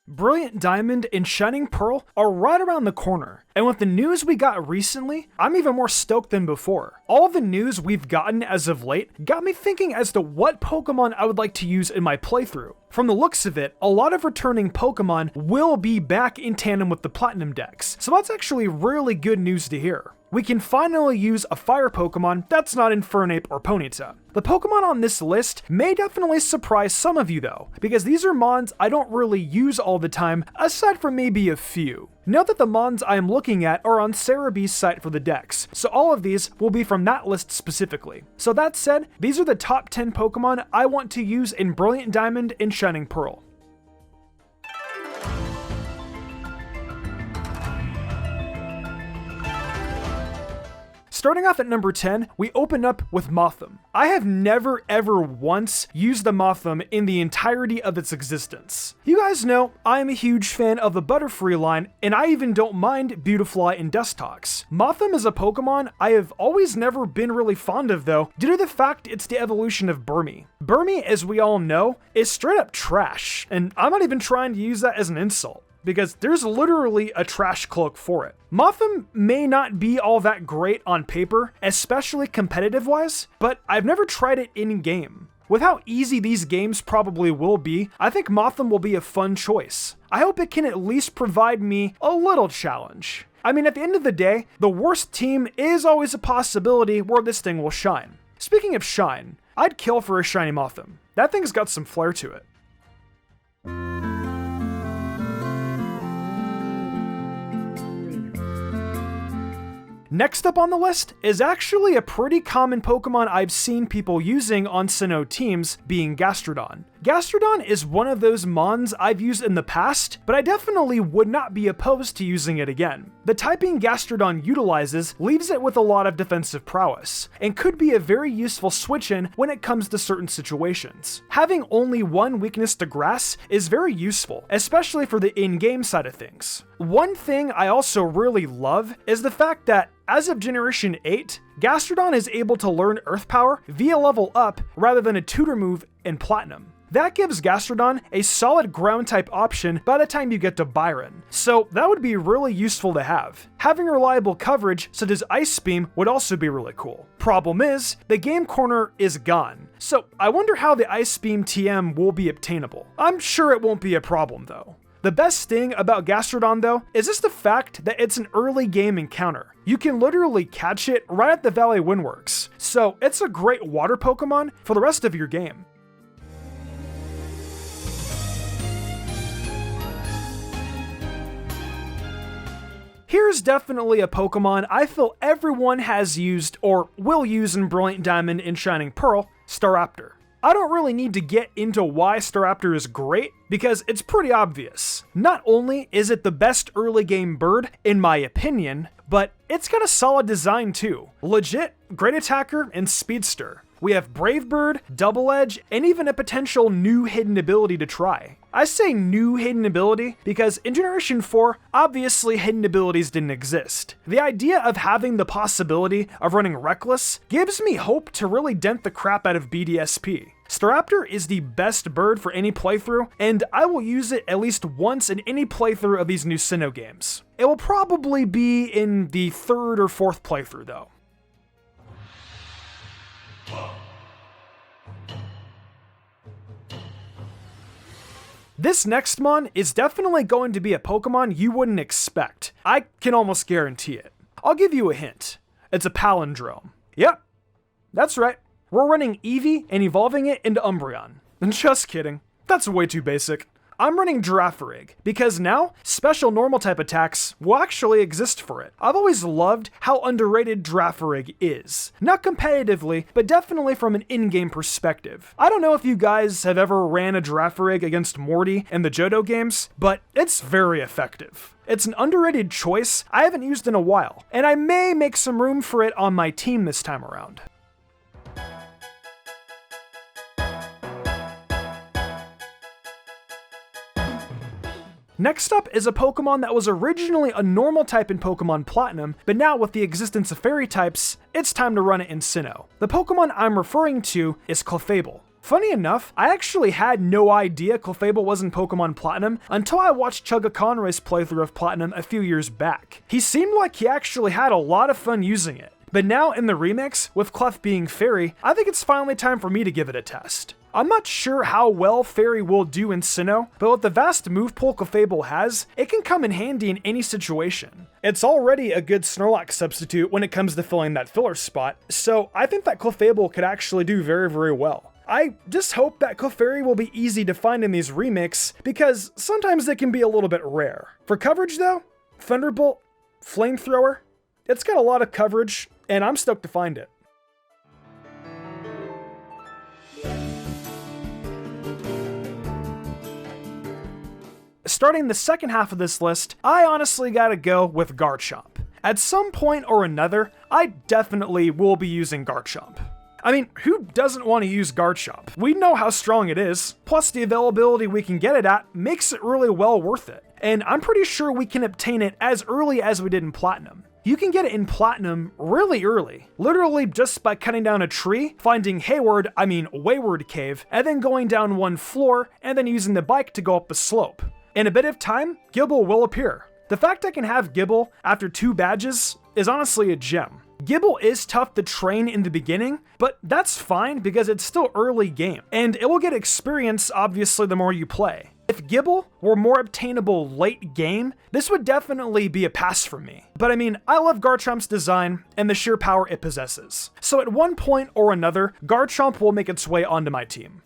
Brilliant Diamond and Shining Pearl are right around the corner, and with the news we got recently, I'm even more stoked than before. All the news we've gotten as of late got me thinking as to what Pokemon I would like to use in my playthrough. From the looks of it, a lot of returning Pokemon will be back in tandem with the Platinum decks, so that's actually really good news to hear. We can finally use a fire Pokemon that's not Infernape or Ponyta. The Pokemon on this list may definitely surprise some of you though, because these are mons I don't really use all the time, aside from maybe a few. Note that the mons I am looking at are on Cerebee's site for the decks, so all of these will be from that list specifically. So that said, these are the top 10 Pokemon I want to use in Brilliant Diamond and Shining Pearl. Starting off at number 10, we open up with Mothim. I have never ever once used the Mothim in the entirety of its existence. You guys know I am a huge fan of the Butterfree line, and I even don't mind Beautifly and Dustox. Mothim is a Pokemon I have always never been really fond of though, due to the fact it's the evolution of Burmy. Burmy, as we all know, is straight up trash, and I'm not even trying to use that as an insult, because there's literally a trash cloak for it. Mothim may not be all that great on paper, especially competitive-wise, but I've never tried it in-game. With how easy these games probably will be, I think Mothim will be a fun choice. I hope it can at least provide me a little challenge. I mean, at the end of the day, the worst team is always a possibility where this thing will shine. Speaking of shine, I'd kill for a shiny Mothim. That thing's got some flair to it. Next up on the list is actually a pretty common Pokemon I've seen people using on Sinnoh teams, being Gastrodon. Gastrodon is one of those mons I've used in the past, but I definitely would not be opposed to using it again. The typing Gastrodon utilizes leaves it with a lot of defensive prowess, and could be a very useful switch-in when it comes to certain situations. Having only one weakness to grass is very useful, especially for the in-game side of things. One thing I also really love is the fact that as of Generation 8, Gastrodon is able to learn Earth Power via level up rather than a tutor move in Platinum. That gives Gastrodon a solid ground-type option by the time you get to Byron, so that would be really useful to have. Having reliable coverage such as Ice Beam would also be really cool. Problem is, the game corner is gone, so I wonder how the Ice Beam TM will be obtainable. I'm sure it won't be a problem though. The best thing about Gastrodon though is just the fact that it's an early game encounter. You can literally catch it right at the Valley Windworks, so it's a great water Pokemon for the rest of your game. Here's definitely a Pokemon I feel everyone has used or will use in Brilliant Diamond and Shining Pearl, Staropter. I don't really need to get into why Staropter is great, because it's pretty obvious. Not only is it the best early game bird, in my opinion, but it's got a solid design too. Legit, great attacker, and speedster. We have Brave Bird, Double Edge, and even a potential new hidden ability to try. I say new hidden ability because in Generation 4, obviously hidden abilities didn't exist. The idea of having the possibility of running Reckless gives me hope to really dent the crap out of BDSP. Staropter is the best bird for any playthrough, and I will use it at least once in any playthrough of these new Sinnoh games. It will probably be in the 3rd or 4th playthrough though. This next mon is definitely going to be a Pokemon you wouldn't expect. I can almost guarantee it. I'll give you a hint. It's a palindrome. Yep, that's right. We're running Eevee and evolving it into Umbreon. Just kidding. That's way too basic. I'm running Girafarig, because now, special normal type attacks will actually exist for it. I've always loved how underrated Girafarig is. Not competitively, but definitely from an in-game perspective. I don't know if you guys have ever ran a Girafarig against Morty in the Johto games, but it's very effective. It's an underrated choice I haven't used in a while, and I may make some room for it on my team this time around. Next up is a Pokemon that was originally a normal type in Pokemon Platinum, but now with the existence of fairy types, it's time to run it in Sinnoh. The Pokemon I'm referring to is Clefable. Funny enough, I actually had no idea Clefable was in Pokemon Platinum until I watched Chugga Conroy's playthrough of Platinum a few years back. He seemed like he actually had a lot of fun using it. But now in the remix, with Clef being Fairy, I think it's finally time for me to give it a test. I'm not sure how well Fairy will do in Sinnoh, but with the vast move pool Clefable has, it can come in handy in any situation. It's already a good Snorlax substitute when it comes to filling that filler spot, so I think that Clefable could actually do very, very well. I just hope that Clefairy will be easy to find in these remixes, because sometimes they can be a little bit rare. For coverage though, Thunderbolt, Flamethrower, it's got a lot of coverage, and I'm stoked to find it. Starting the second half of this list, I honestly gotta go with Garchomp. At some point or another, I definitely will be using Garchomp. I mean, who doesn't want to use Garchomp? We know how strong it is, plus the availability we can get it at makes it really well worth it. And I'm pretty sure we can obtain it as early as we did in Platinum. You can get it in Platinum really early, literally just by cutting down a tree, finding Wayward Cave, and then going down one floor, and then using the bike to go up a slope. In a bit of time, Gible will appear. The fact I can have Gible after 2 badges is honestly a gem. Gible is tough to train in the beginning, but that's fine because it's still early game, and it will get experience obviously the more you play. If Gible were more obtainable late game, this would definitely be a pass for me. But I mean, I love Garchomp's design and the sheer power it possesses. So at one point or another, Garchomp will make its way onto my team.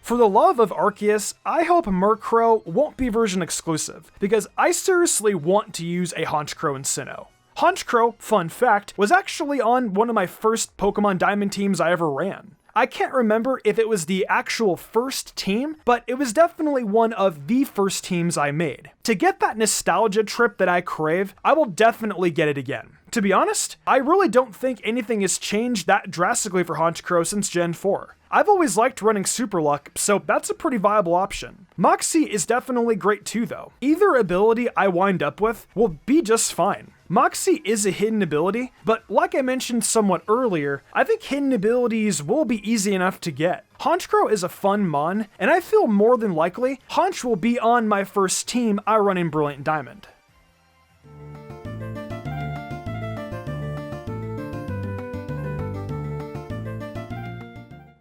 For the love of Arceus, I hope Murkrow won't be version exclusive, because I seriously want to use a Honchkrow in Sinnoh. Honchkrow, fun fact, was actually on one of my first Pokemon Diamond teams I ever ran. I can't remember if it was the actual first team, but it was definitely one of the first teams I made. To get that nostalgia trip that I crave, I will definitely get it again. To be honest, I really don't think anything has changed that drastically for Honchkrow since Gen 4. I've always liked running Super Luck, so that's a pretty viable option. Moxie is definitely great too though. Either ability I wind up with will be just fine. Moxie is a hidden ability, but like I mentioned somewhat earlier, I think hidden abilities will be easy enough to get. Honchkrow is a fun mon, and I feel more than likely Honch will be on my first team I run in Brilliant Diamond.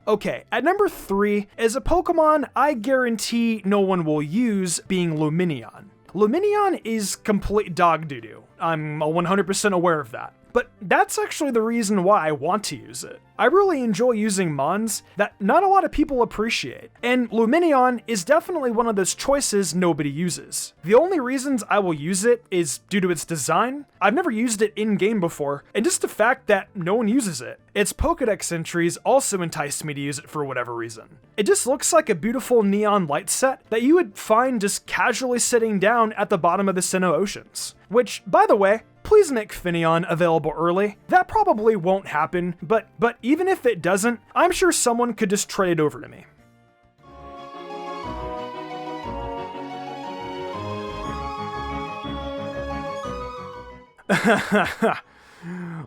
Okay, at number 3 is a Pokemon I guarantee no one will use, being Lumineon. Lumineon is complete dog doo-doo. I'm 100% aware of that. But that's actually the reason why I want to use it. I really enjoy using mons that not a lot of people appreciate, and Lumineon is definitely one of those choices nobody uses. The only reasons I will use it is due to its design. I've never used it in-game before, and just the fact that no one uses it. Its Pokedex entries also entice me to use it for whatever reason. It just looks like a beautiful neon light set that you would find just casually sitting down at the bottom of the Sinnoh Oceans. Which, by the way, please make Finneon available early. That probably won't happen, but even if it doesn't, I'm sure someone could just trade it over to me.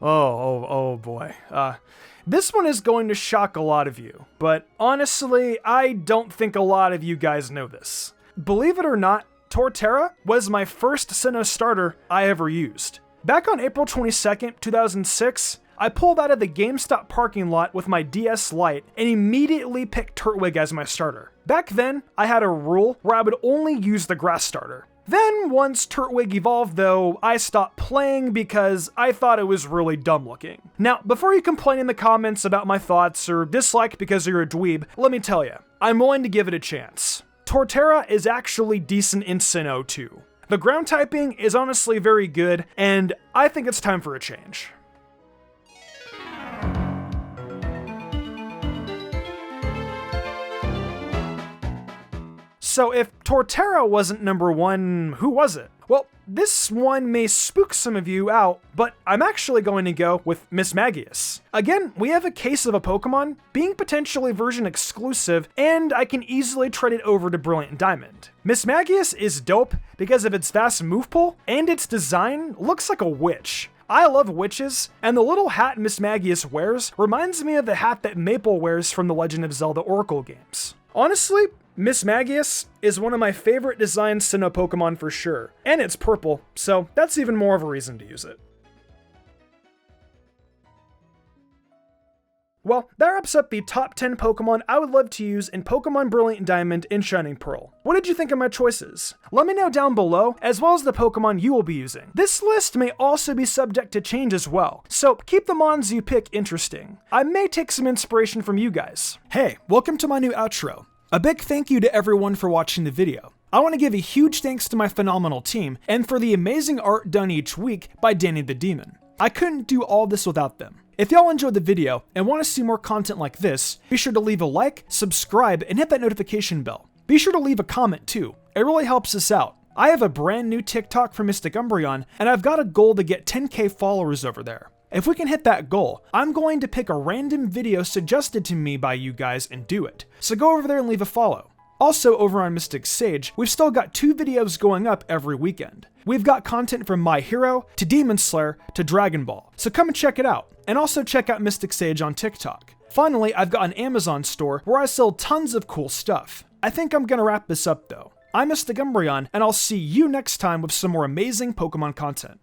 Oh boy. This one is going to shock a lot of you, but honestly, I don't think a lot of you guys know this. Believe it or not, Torterra was my first Sinnoh starter I ever used. Back on April 22nd, 2006, I pulled out of the GameStop parking lot with my DS Lite and immediately picked Turtwig as my starter. Back then, I had a rule where I would only use the grass starter. Then, once Turtwig evolved though, I stopped playing because I thought it was really dumb looking. Now, before you complain in the comments about my thoughts or dislike because you're a dweeb, let me tell you, I'm willing to give it a chance. Torterra is actually decent in Sinnoh too. The ground typing is honestly very good, and I think it's time for a change. So if Torterra wasn't number 1, who was it? Well, this one may spook some of you out, but I'm actually going to go with Miss Maggias. Again, we have a case of a Pokemon being potentially version exclusive, and I can easily trade it over to Brilliant Diamond. Miss Maggias is dope because of its fast move pool, and its design looks like a witch. I love witches, and the little hat Miss Maggias wears reminds me of the hat that Maple wears from the Legend of Zelda Oracle games. Honestly, Miss Maggias is one of my favorite designs Sinnoh Pokemon for sure, and it's purple, so that's even more of a reason to use it. Well, that wraps up the top 10 Pokemon I would love to use in Pokemon Brilliant Diamond and Shining Pearl. What did you think of my choices? Let me know down below, as well as the Pokemon you will be using. This list may also be subject to change as well, so keep the mons you pick interesting. I may take some inspiration from you guys. Hey, welcome to my new outro. A big thank you to everyone for watching the video. I want to give a huge thanks to my phenomenal team, and for the amazing art done each week by Danny the Demon. I couldn't do all this without them. If y'all enjoyed the video and want to see more content like this, be sure to leave a like, subscribe, and hit that notification bell. Be sure to leave a comment too. It really helps us out. I have a brand new TikTok for Mystic Umbreon, and I've got a goal to get 10k followers over there. If we can hit that goal, I'm going to pick a random video suggested to me by you guys and do it. So go over there and leave a follow. Also, over on MysticSage, we've still got 2 videos going up every weekend. We've got content from My Hero, to Demon Slayer, to Dragon Ball, so come and check it out. And also check out MysticSage on TikTok. Finally, I've got an Amazon store where I sell tons of cool stuff. I think I'm gonna wrap this up though. I'm Mystic Umbreon, and I'll see you next time with some more amazing Pokemon content.